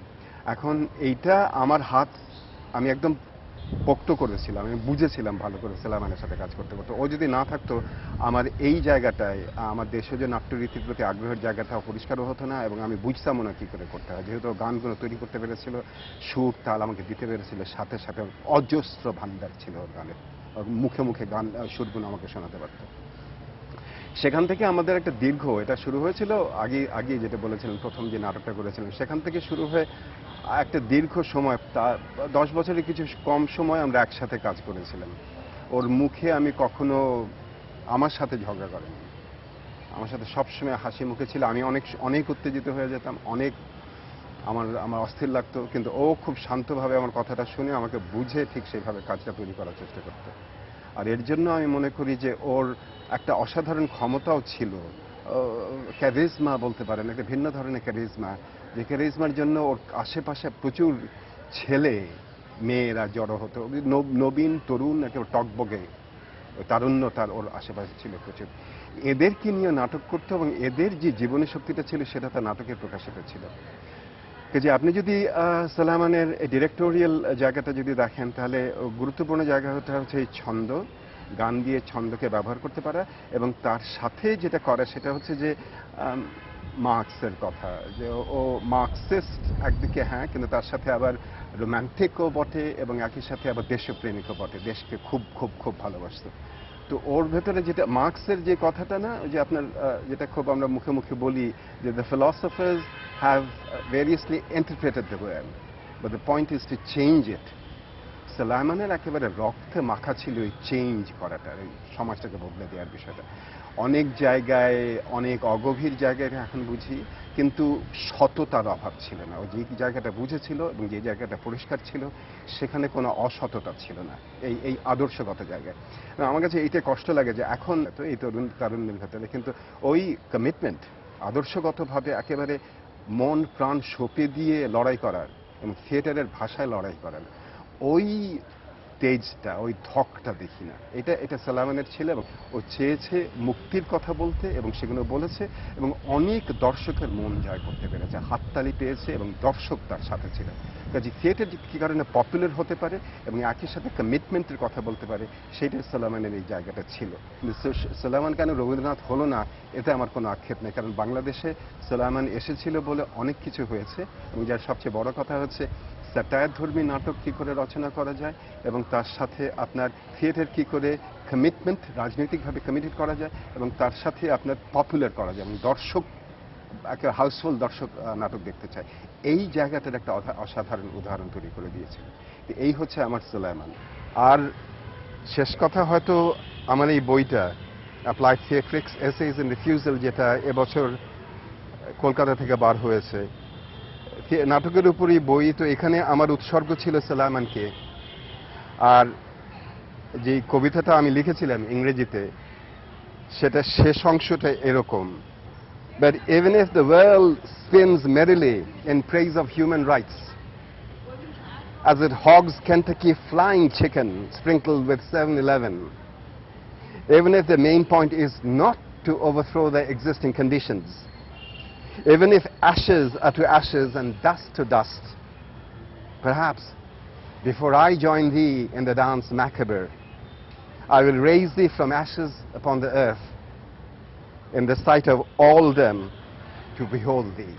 এখন এইটা আমার হাত আমি একদম পোক্ত করেছিলাম, আমি বুঝেছিলাম ভালো করে সুলাইমানের সাথে কাজ করতে করতে। ও যদি না থাকতো আমার এই জায়গাটায় আমার দেশজ নাট্যরীতির প্রতি আগ্রহের জায়গাটাও পরিষ্কারও হতো না এবং আমি বুঝতামও না কী করে করতে হয়। যেহেতু গানগুলো তৈরি করতে পেরেছিল, সুর তাল আমাকে দিতে পেরেছিল, সাথে সাথে অজস্র ভান্ডার ছিল ওর গানের, মুখে মুখে গান সুরগুলো আমাকে শোনাতে পারত। সেখান থেকে আমাদের একটা দীর্ঘ, এটা শুরু হয়েছিল আগে যেটা বলেছিলেন প্রথম যে নাটকটা করেছিলেন, সেখান থেকে শুরু হয়ে একটা দীর্ঘ সময়, তা 10 বছরের কিছু কম সময় আমরা একসাথে কাজ করেছিলাম। ওর মুখে আমি কখনো আমার সাথে ঝগড়া করেনি, আমার সাথে সবসময় হাসি মুখে ছিল। আমি অনেক উত্তেজিত হয়ে যেতাম, আমার অস্থির লাগতো, কিন্তু ও খুব শান্তভাবে আমার কথাটা শুনে আমাকে বুঝে ঠিক সেইভাবে কাজটা তৈরি করার চেষ্টা করতো। আর এর জন্য আমি মনে করি যে ওর একটা অসাধারণ ক্ষমতাও ছিল, ক্যারিজমা বলতে পারেন, একটা ভিন্ন ধরনের ক্যারিজমা, যে ক্যারিজমার জন্য ওর আশেপাশে প্রচুর ছেলে মেয়েরা জড়ো হতো, নবীন তরুণ একেবারে টকবগে তারুণ্য তার ওর আশেপাশে ছিল প্রচুর। এদেরকে নিয়ে নাটক করতো এবং এদের যে জীবনী শক্তিটা ছিল সেটা তার নাটকের প্রকাশিত ছিল। যে আপনি যদি সালামানের ডিরেক্টোরিয়াল জায়গাটা যদি দেখেন তাহলে গুরুত্বপূর্ণ জায়গাটা হচ্ছে এই ছন্দ, গান দিয়ে ছন্দকে ব্যবহার করতে পারা, এবং তার সাথে যেটা করে সেটা হচ্ছে যে মার্কসের কথা, যে ও মার্কসিস্ট একদিকে, হ্যাঁ, কিন্তু তার সাথে আবার রোম্যান্টিকও বটে এবং একই সাথে আবার দেশপ্রেমিকও বটে, দেশকে খুব খুব খুব ভালোবাসত। তো ওর ভেতরে যেটা মার্কসের যে কথাটা না, যে আপনার যেটা খুব আমরা মুখে মুখে বলি যে the philosophers have variously interpreted the world but the point is to change it. সালামানের একেবারে রক্তে মাখা ছিল এই চেঞ্জ করাটা, এই সমাজটাকে বদলে দেওয়ার বিষয়টা। অনেক জায়গায়, অনেক অগভীর জায়গায় এখন বুঝি, কিন্তু সততার অভাব ছিল না। ও যে জায়গাটা বুঝেছিল এবং যে জায়গাটা পরিষ্কার ছিল সেখানে কোনো অসততা ছিল না, এই আদর্শগত জায়গায়। আমার কাছে এইটা কষ্ট লাগে যে এখন তো এই তারুণ্যের ভেতরে কিন্তু ওই কমিটমেন্ট, আদর্শগতভাবে একেবারে মন প্রাণ সঁপে দিয়ে লড়াই করার এবং থিয়েটারের ভাষায় লড়াই করার ওই তেজটা, ওই ধকটা দেখি না। এটা সালামানের ছিল এবং ও চেয়েছে মুক্তির কথা বলতে এবং সেগুলো বলেছে এবং অনেক দর্শকের মন জয় করতে পেরেছে, হাততালি পেয়েছে এবং দর্শক তার সাথে ছিল। কাজে থিয়েটার কী কারণে পপুলার হতে পারে এবং একই সাথে কমিটমেন্টের কথা বলতে পারে, সেইটাই সালামানের এই জায়গাটা ছিল। কিন্তু সালামান কেন রবীন্দ্রনাথ হলো না এতে আমার কোনো আক্ষেপ নেই, কারণ বাংলাদেশে সালামান এসেছিল বলে অনেক কিছু হয়েছে এবং যার সবচেয়ে বড় কথা হচ্ছে স্যাটায়ার ধর্মী নাটক কী করে রচনা করা যায় এবং তার সাথে আপনার থিয়েটার কী করে কমিটমেন্ট, রাজনৈতিকভাবে কমিটেড করা যায় এবং তার সাথে আপনার পপুলার করা যায় এবং দর্শক, একটা হাউসফুল দর্শক নাটক দেখতে চায়, এই জায়গাটার একটা অসাধারণ উদাহরণ তৈরি করে দিয়েছিল। এই হচ্ছে আমার সুলাইমান। আর শেষ কথা হয়তো আমার এই বইটা অ্যাপ্লাইড থিয়েট্রিক্স এসেজ এন্ড রিফিউজাল, যেটা এবছর কলকাতা থেকে বার হয়েছে, নাটকের উপরই বই। তো এখানে আমার উৎসর্গ ছিল সুলাইমানকে। আর যে কবিতাটা আমি লিখেছিলাম ইংরেজিতে, সেটা শেষ অংশটা এরকম: But even if the world spins merrily in praise of human rights, as it hogs Kentucky flying chicken sprinkled with 7-Eleven, even if the main point is not to overthrow the existing conditions, even if ashes are to ashes and dust to dust, perhaps before I join thee in the dance macabre, I will raise thee from ashes upon the earth in the sight of all them to behold thee.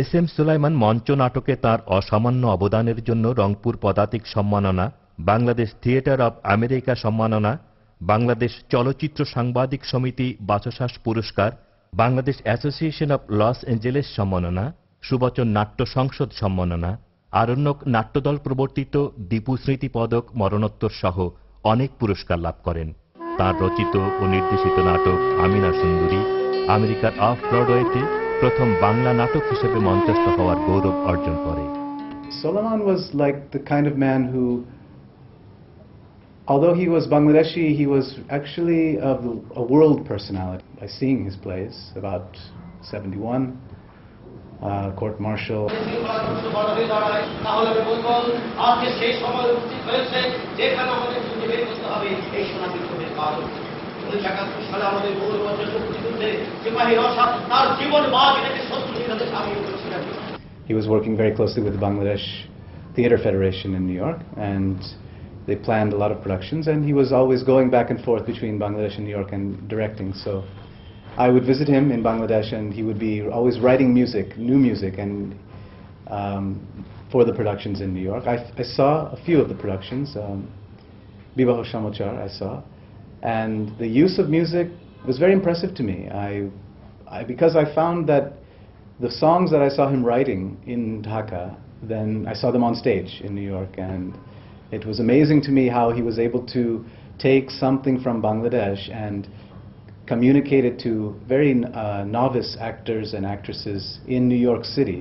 S M Sulaiman মঞ্চ নাটকে তার অসামান্য অবদানের জন্য রংপুর পদাতিক সম্মাননা, বাংলাদেশ থিয়েটার অব আমেরিকা সম্মাননা, বাংলাদেশ চলচ্চিত্র সাংবাদিক সমিতি বাচসাস পুরস্কার, Bangladesh association of Los Angeles সম্মাননা, সুবচন নাট্য সংসদ সম্মাননা, আরণ্যক নাট্যদল প্রবর্তিত দীপু স্মৃতি পদক মরণোত্তর সহ অনেক পুরস্কার লাভ করেন। তার রচিত ও নির্দেশিত নাটক আমিনা সুন্দরী আমেরিকার অফ ব্রডওয়েতে প্রথম বাংলা নাটক হিসেবে মঞ্চস্থ হওয়ার গৌরব অর্জন করে। Solomon was like the kind of man who, although he was Bangladeshi, he was actually a world personality. By seeing his plays, about 71, Court Martial. He was working very closely with the Bangladesh Theatre Federation in New York, and they planned a lot of productions, and he was always going back and forth between Bangladesh and New York and directing. So I would visit him in Bangladesh, and he would be always writing music, new music, and for the productions in New York. I saw a few of the productions. Bibaho Shamochar I saw, and the use of music was very impressive to me. Because I found that the songs that I saw him writing in Dhaka, then I saw them on stage in New York, and it was amazing to me how he was able to take something from Bangladesh and communicate it to very novice actors and actresses in New York City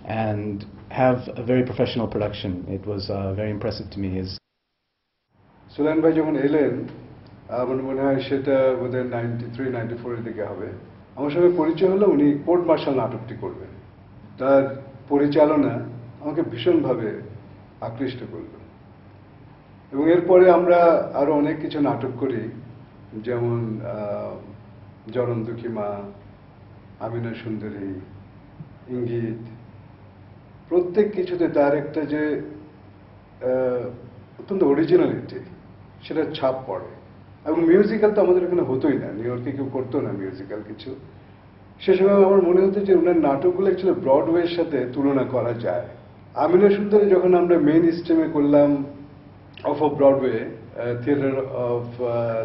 and have a very professional production. It was very impressive to me. Sulaiman ভাই যখন এলেন আমার মনে হয় সেটা বোধহয় 93-94 দিকে হবে। আমার সঙ্গে পরিচয় হলো, উনি কোর্ট মার্শাল নাটকটি করবেন। তার পরিচালনা আমাকে ভীষণভাবে আকৃষ্ট করল এবং এরপরে আমরা আরো অনেক কিছু নাটক করি, যেমন জরম দুঃখী মা, আমিনা সুন্দরী, ইঙ্গিত। প্রত্যেক কিছুতে তার একটা যে অত্যন্ত অরিজিনালিটি, সেটা ছাপ পড়ে। এবং মিউজিক্যাল তো আমাদের এখানে হতোই না, নিউ ইয়র্কে কেউ করতো না মিউজিক্যাল কিছু। সে সময় আমার মনে হতো যে ওনার নাটকগুলো অ্যাকচুয়ালি ব্রডওয়ের সাথে তুলনা করা যায়। আমিনা সুন্দরী যখন আমরা মেইন স্ট্রিমে করলাম of Broadway,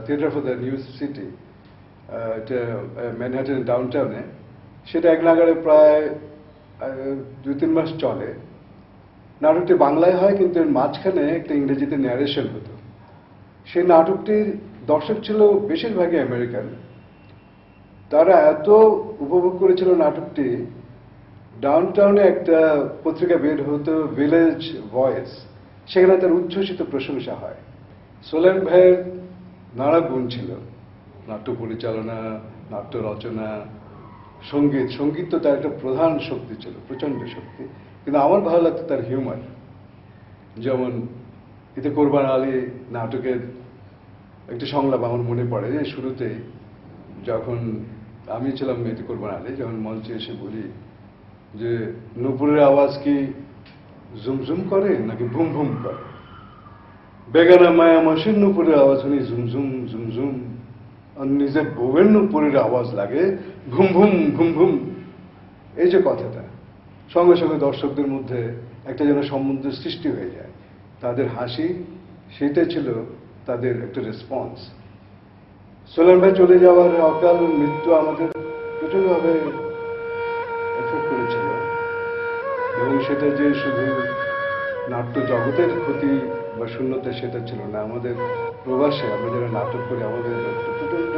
theatre for the new city, এটা ম্যানহাটন ডাউনটাউনে, সেটা এক নাগাড়ে প্রায় 2-3 মাস চলে। নাটকটি বাংলায় হয়, কিন্তু এর মাঝখানে একটা ইংরেজিতে ন্যারেশন হতো। সেই নাটকটির দর্শক ছিল বেশিরভাগই আমেরিকান। তারা এত উপভোগ করেছিল নাটকটি, ডাউনটাউনে একটা পত্রিকা বের হতো, ভিলেজ ভয়েস, সেখানে তার উচ্ছ্বসিত প্রশংসা হয়। সুলাইমান ভাইয়ের নানা গুণ ছিল, নাট্য পরিচালনা, নাট্য রচনা, সঙ্গীত। সঙ্গীত তো তার একটা প্রধান শক্তি ছিল, প্রচন্ড শক্তি। কিন্তু আমার ভালো লাগতো তার হিউমার। যেমন এতে কোরবান আলী নাটকের একটি সংলাপ আমার মনে পড়ে, যে শুরুতেই যখন আমি ছিলাম এতে কোরবান আলী, যখন মঞ্চে এসে বলি যে নূপুরের আওয়াজ কি ঝুমঝুম করে নাকি ভুম ভুম করে, বেগানা মায়া মাসির নূপুরের আওয়াজ শুনি ঝুমঝুম ঝুমঝুম, আর নিজের বউয়ের নূপুরের আওয়াজ লাগে ভুম ভুম ভুম ভুম। এই যে কথাটা, সঙ্গে সঙ্গে দর্শকদের মধ্যে একটা যেন সম্বন্ধ সৃষ্টি হয়ে যায়। তাদের হাসি, সেটা ছিল তাদের একটা রেসপন্স। সুলাইমান ভাই চলে যাওয়ার অকাল মৃত্যু আমাদের প্রচন্ডভাবে এফেক্ট করেছিল, এবং সেটা যে শুধু নাট্য জগতের ক্ষতি বা শূন্যতা সেটা ছিল না, আমাদের প্রবাসে আমরা যারা নাটক করি আমাদের একটা প্রচন্ড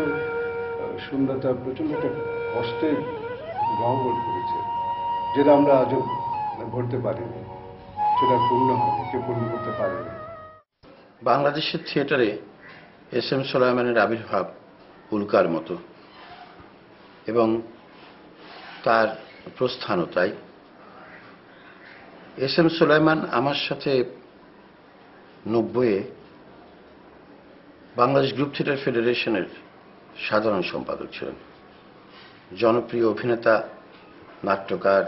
শূন্যতা, প্রচন্ড একটা কষ্টের গহ্বর করেছে, যেটা আমরা আজও ভরতে পারিনি। সেটা পূর্ণ হবে, কেউ পূর্ণ করতে পারেনি। বাংলাদেশের থিয়েটারে এস এম সুলাইমানের আবির্ভাব উল্কার মতো, এবং তার প্রস্থানও তাই। এস এম সুলাইমান আমার সাথে 90-এ বাংলাদেশ গ্রুপ থিয়েটার ফেডারেশনের সাধারণ সম্পাদক ছিলেন। জনপ্রিয় অভিনেতা, নাট্যকার,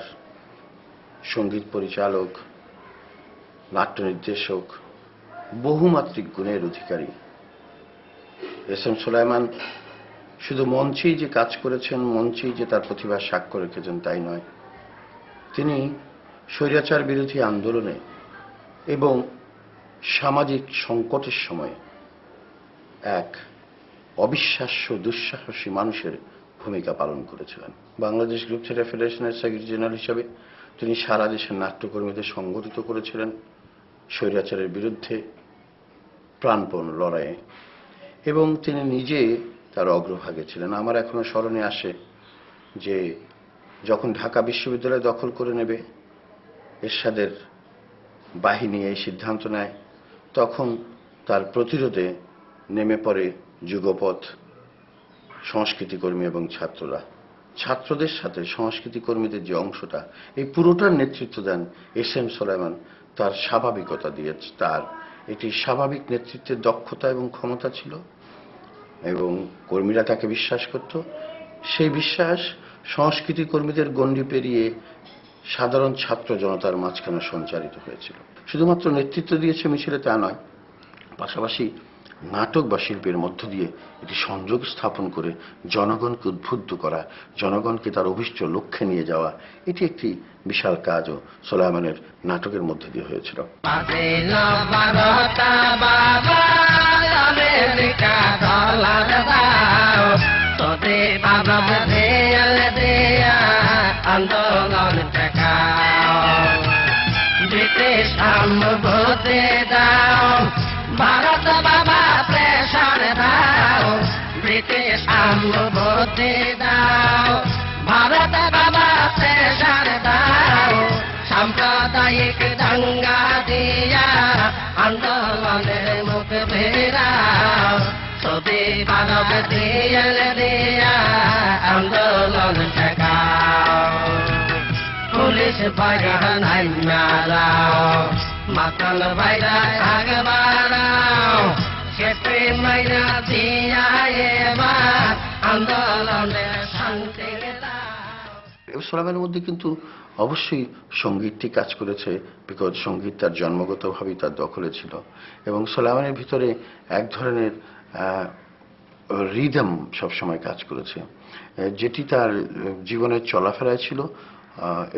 সঙ্গীত পরিচালক, নাট্য নির্দেশক, বহুমাত্রিক গুণের অধিকারী এস এম সুলাইমান শুধু মঞ্চেই যে কাজ করেছেন, মঞ্চেই যে তার প্রতিভার সাক্ষ্য রেখেছেন তাই নয়, তিনি স্বৈরাচার বিরোধী আন্দোলনে এবং সামাজিক সংকটের সময় এক অবিশ্বাস্য দুঃসাহসী মানুষের ভূমিকা পালন করেছিলেন। বাংলাদেশ গ্রুপ থিয়েটার ফেডারেশনের সেক্রেটারি জেনারেল হিসাবে তিনি সারা দেশের নাট্যকর্মীদের সংগঠিত করেছিলেন স্বৈরাচারের বিরুদ্ধে প্রাণপণ লড়াইয়ে, এবং তিনি নিজে তার অগ্রভাগে ছিলেন। আমার এখনো স্মরণে আসে যে যখন ঢাকা বিশ্ববিদ্যালয় দখল করে নেবে এরশাদের বাহিনী এই সিদ্ধান্ত নেয়, তখন তার প্রতিরোধে নেমে পড়ে যুগপৎ, সংস্কৃতিকর্মী এবং ছাত্ররা। ছাত্রদের সাথে সংস্কৃতিকর্মীদের যে অংশটা, এই পুরোটার নেতৃত্ব দেন এস এম সুলাইমান। তার স্বাভাবিকতা দিয়ে, তার এটি স্বাভাবিক নেতৃত্বের দক্ষতা এবং ক্ষমতা ছিল, এবং কর্মীরা তাকে বিশ্বাস করত। সেই বিশ্বাস সংস্কৃতি কর্মীদের গণ্ডি পেরিয়ে সাধারণ ছাত্র জনতার মাঝখানে সঞ্চারিত হয়েছিল। শুধুমাত্র নেতৃত্ব দিয়েছে মিছিলে তা নয়, পাশাপাশি নাটক বা শিল্পের মধ্য দিয়ে এটি সংযোগ স্থাপন করে জনগণকে উদ্বুদ্ধ করা, জনগণকে তার অভিষ্ট লক্ষ্যে নিয়ে যাওয়া, এটি একটি বিশাল কাজও সুলাইমানের নাটকের মধ্যে দিয়ে হয়েছিল। আন্দোলন ব্রিটিশ আমতে দাও, ভারত বাবা প্রেশার দাও, ব্রিটিশ আমতে দাও, ভারত বাবা প্রেশার দাও, সাম্প্রদায়িক দাঙ্গা দিয়া আন্দোলনের মুখ ফেরা যদি মানব দিয়া আন্দোলন ঠেকাও পুলিশ বাইরা নাই মারাও মাতাল বাইরা আগ বাড়াও খেপে মাইরা দিয়া এবার আন্দোলনে শান্তি সোলাইমানের মধ্যে কিন্তু অবশ্যই সঙ্গীতটি কাজ করেছে, বিকজ সঙ্গীত তার জন্মগতভাবেই তার দখলে ছিল এবং সোলাইমানের ভিতরে এক ধরনের রিদম সবসময় কাজ করেছে, যেটি তার জীবনের চলাফেরায় ছিল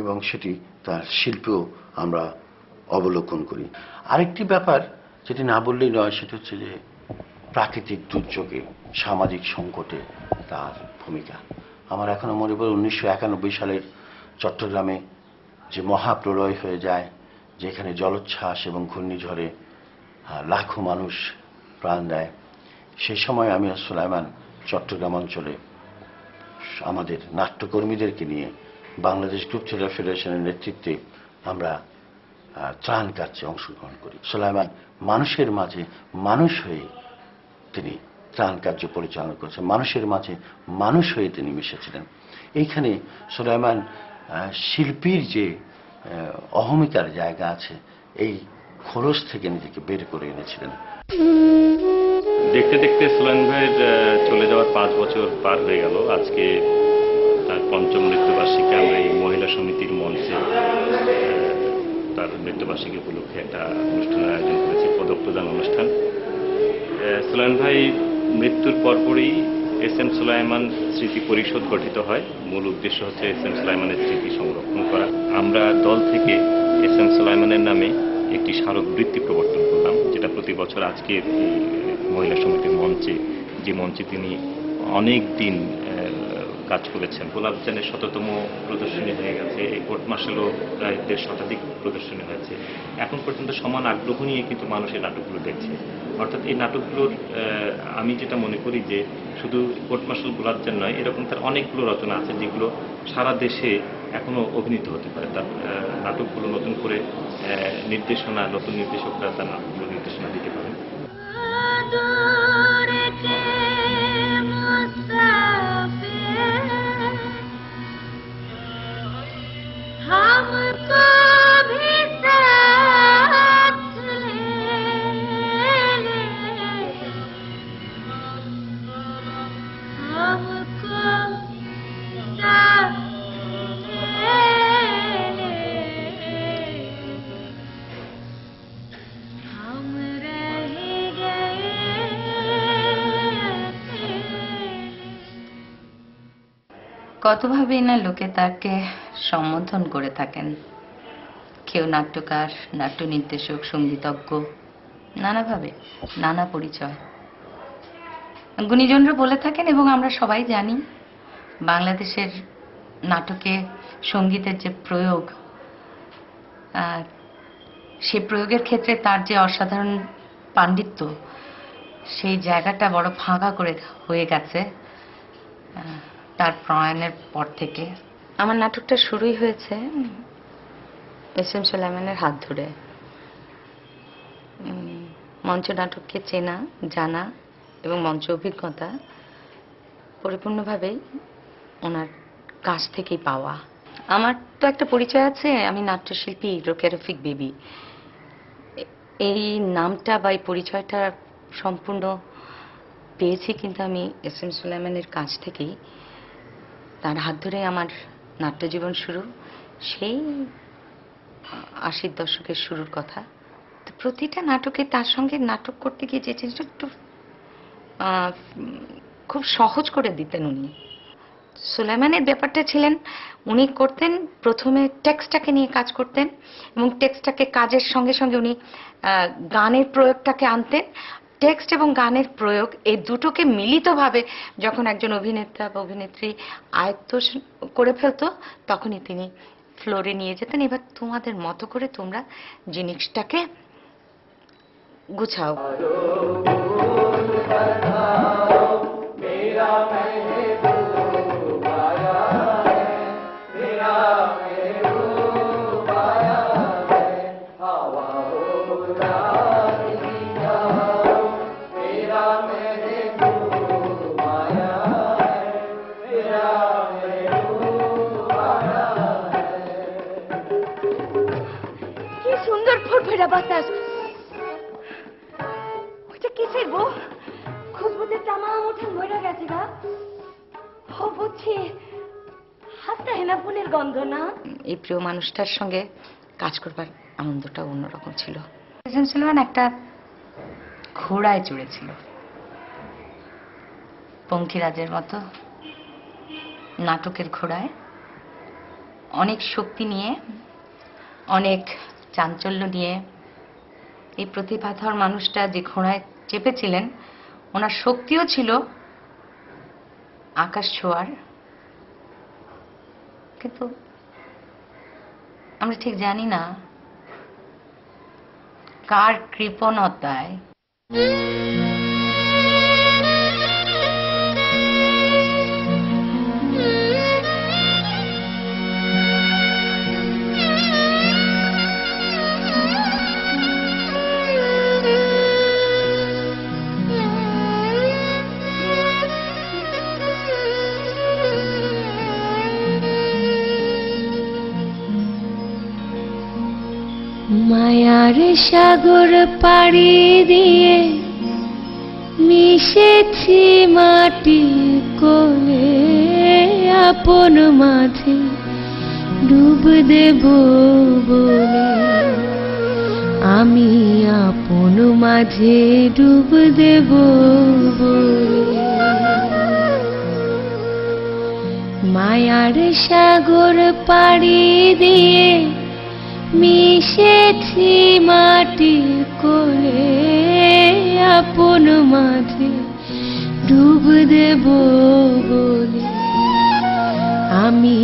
এবং সেটি তার শিল্পেও আমরা অবলোকন করি। আরেকটি ব্যাপার যেটি না বললেই নয়, সেটা হচ্ছে যে প্রাকৃতিক দুর্যোগে, সামাজিক সংকটে তার ভূমিকা। আমার এখনো মনে পড়ে 1991 সালের চট্টগ্রামে যে মহাপ্রলয় হয়ে যায়, যেখানে জলোচ্ছ্বাস এবং ঘূর্ণিঝড়ে লাখো মানুষ প্রাণ দেয়। সেই সময় আমি আর সোলাইমান চট্টগ্রাম অঞ্চলে আমাদের নাট্যকর্মীদেরকে নিয়ে বাংলাদেশ গ্রুপ থিয়েটার ফেডারেশনের নেতৃত্বে আমরা ত্রাণ কার্যে অংশগ্রহণ করি। সোলাইমান মানুষের মাঝে মানুষ হয়ে তিনি ত্রাণ কার্য পরিচালনা করেছেন, মানুষের মাঝে মানুষ হয়ে তিনি মিশেছিলেন। এইখানে সোলাইমান শিল্পীর যে অহমিকার জায়গা আছে, এই খোলস থেকে নিজেকে বের করে এনেছিলেন। দেখতে দেখতে সোলাইমান ভাইয়ের চলে যাওয়ার 5 বছর পার হয়ে গেল। আজকে তার 5ম মৃত্যুবার্ষিকী আমরা এই মহিলা সমিতির মঞ্চে তার মৃত্যুবার্ষিকী উপলক্ষে একটা অনুষ্ঠানের আয়োজন করেছি, পদক প্রদান অনুষ্ঠান। সোলাইমান ভাই মৃত্যুর পরপরই এস.এম. সুলাইমান স্মৃতি পরিষদ গঠিত হয়। মূল উদ্দেশ্য হচ্ছে এস.এম. সুলাইমানের স্মৃতি সংরক্ষণ করা। আমরা দল থেকে এস.এম. সুলাইমানের নামে একটি স্মারকবৃত্তি প্রবর্তন করলাম, যেটা প্রতি বছর আজকের এই মহিলা সমিতির মঞ্চে, যে মঞ্চে তিনি অনেক দিন কাজ করেছেন। গোলাপজানের 100তম প্রদর্শনী হয়ে গেছে, এই কোর্ট মার্শালও প্রায় 1.5 শতাধিক প্রদর্শনী হয়েছে। এখন পর্যন্ত সমান আগ্রহ নিয়ে কিন্তু মানুষ এই নাটকগুলো দেখছে। অর্থাৎ এই নাটকগুলোর আমি যেটা মনে করি যে শুধু কোর্ট মার্শাল গোলাপজান নয়, এরকম তার অনেকগুলো রচনা আছে যেগুলো সারা দেশে এখনো অভিনীত হতে পারে। তার নাটকগুলো নতুন করে নির্দেশনা, নতুন নির্দেশকরা তার নাটকগুলো নির্দেশনা দিতে পারেন। কতভাবেই না লোকে তাকে সম্বোধন করে থাকেন। কেউ নাট্যকার, নাট্য নির্দেশক, সঙ্গীতজ্ঞ, নানাভাবে নানা পরিচয় গুণীজনরা বলে থাকেন এবং আমরা সবাই জানি বাংলাদেশের নাটকে সঙ্গীতের যে প্রয়োগ, সেই প্রয়োগের ক্ষেত্রে তার যে অসাধারণ পাণ্ডিত্য, সেই জায়গাটা বড় ফাঁকা করে হয়ে গেছে তার প্রয়াণের পর থেকে। আমার নাটকটা শুরুই হয়েছে এস.এম. সুলাইমানের হাত ধরে। মঞ্চ নাটককে চেনা, জানা এবং মঞ্চ অভিজ্ঞতা পরিপূর্ণভাবেই ওনার কাছ থেকেই পাওয়া। আমার তো একটা পরিচয় আছে, আমি নাট্যশিল্পী রোকেয়া রফিক বেবি। এই নামটা বা এই পরিচয়টা সম্পূর্ণ পেয়েছি কিন্তু আমি এস.এম. সুলাইমানের কাছ থেকেই। তার হাত ধরে আমার নাট্যজীবন শুরু, সেই 80-র দশকের শুরুর কথা। তো প্রতিটা নাটকে তার সঙ্গে নাটক করতে গিয়ে যে জিনিসটা একটু খুব সহজ করে দিতেন উনি। সুলাইমানের ব্যাপারটা ছিলেন, উনি করতেন প্রথমে টেক্সটটাকে নিয়ে কাজ করতেন এবং টেক্সটটাকে কাজের সঙ্গে সঙ্গে উনি গানের প্রয়োগটাকে আনতেন। টেক্সট এবং গানের প্রয়োগ এই দুটোকে মিলিতভাবে যখন একজন অভিনেতা বা অভিনেত্রী আয়ত্ত করে ফেলতো, তখনই তিনি ফ্লোরে নিয়ে যেতেন। এবার তোমাদের মতো করে তোমরা জিনিসটাকে গুছাও। मेरा ছেড়া বাতাস, ওইটা কিসের গো? খুশবুতে তামা উঠে মরে গেছে গা। ও বুঝছি, হাতটা হেনা ফুলের গন্ধ না? এই প্রিয় মানুষটার সঙ্গে কাজ করবার আনন্দটা অন্যরকম ছিল। সুলেমান একটা ঘোড়ায় চড়েছিল, পঙ্খিরাজের মতো নাটকের ঘোড়ায়, অনেক শক্তি নিয়ে, অনেক চাঞ্চল্য নিয়ে। এই প্রতিভাধর মানুষটা যে ঘোড়ায় চেপেছিলেন, ওনার শক্তিও ছিল আকাশ ছোঁয়ার, কিন্তু আমরা ঠিক জানি না কার কৃপণতায় মায়ার সাগর পাড়ি দিয়ে মিশেছি মাটি কোলে, আপন মাঝে ডুব দেব বলে, আমি আপন মাঝে ডুব দেব বলে। মায়ার সাগর পাড়ি দিয়ে মিশেছি মাটি কোলে, আপন মাঝে ডুব দেব বলে, আমি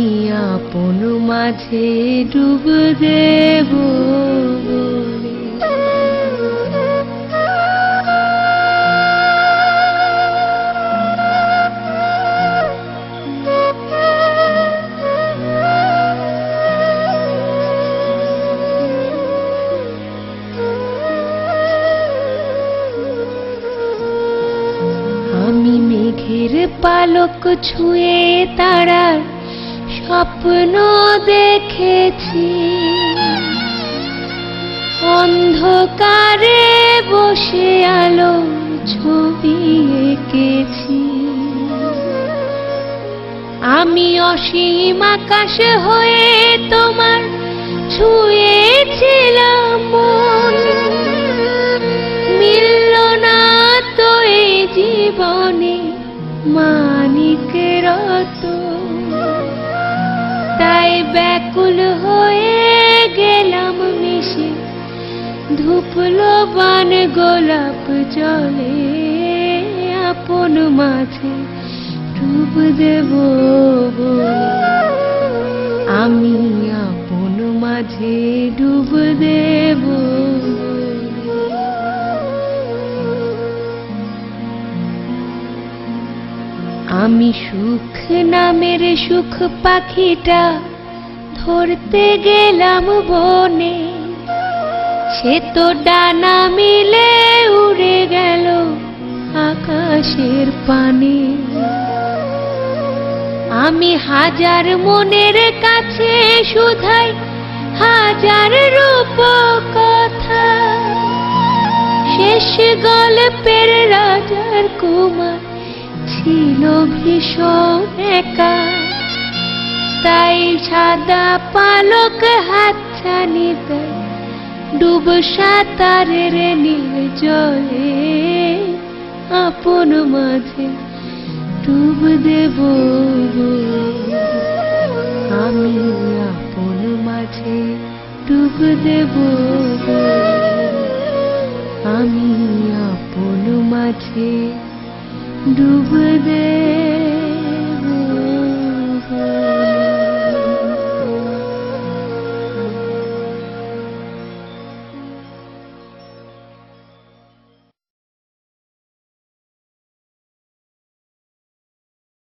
আপন মাঝে ডুব দেব বলে। মেঘের পালক ছুঁয়ে তারার স্বপ্ন দেখেছি, অন্ধকারে বসে আলো ছবি এঁকেছি। আমি অসীম আকাশ হয়ে তোমার ছুঁয়েছিলাম মন, মিলল না তো এই জীবনে মানিকের রতন, তাই ব্যাকুল হয়ে গেলাম মিশে ধুপলো বান গোলাপ জলে, আপন মাঝে ডুব দেব বলে, আমি আপন মাঝে ডুব দেব। আমি সুখ নামের সুখ পাখিটা ধরতে গেলাম বনে, সে তো ডানা মিলে উড়ে গেল আকাশের পানে। আমি হাজার মনের কাছে শুধাই হাজার রূপ কথা, শেষ গল্পের রাজার কুমার ছিল ভীষণ একা, তাই সাদা পালক হাতছানি দেয় ডুব সাঁতারের নীল জলে, আপন মাঝে ডুব দেব বলে, আমি আপন মাঝে ডুব দেব বলে, আমি আপন মাঝে ডুব দেব।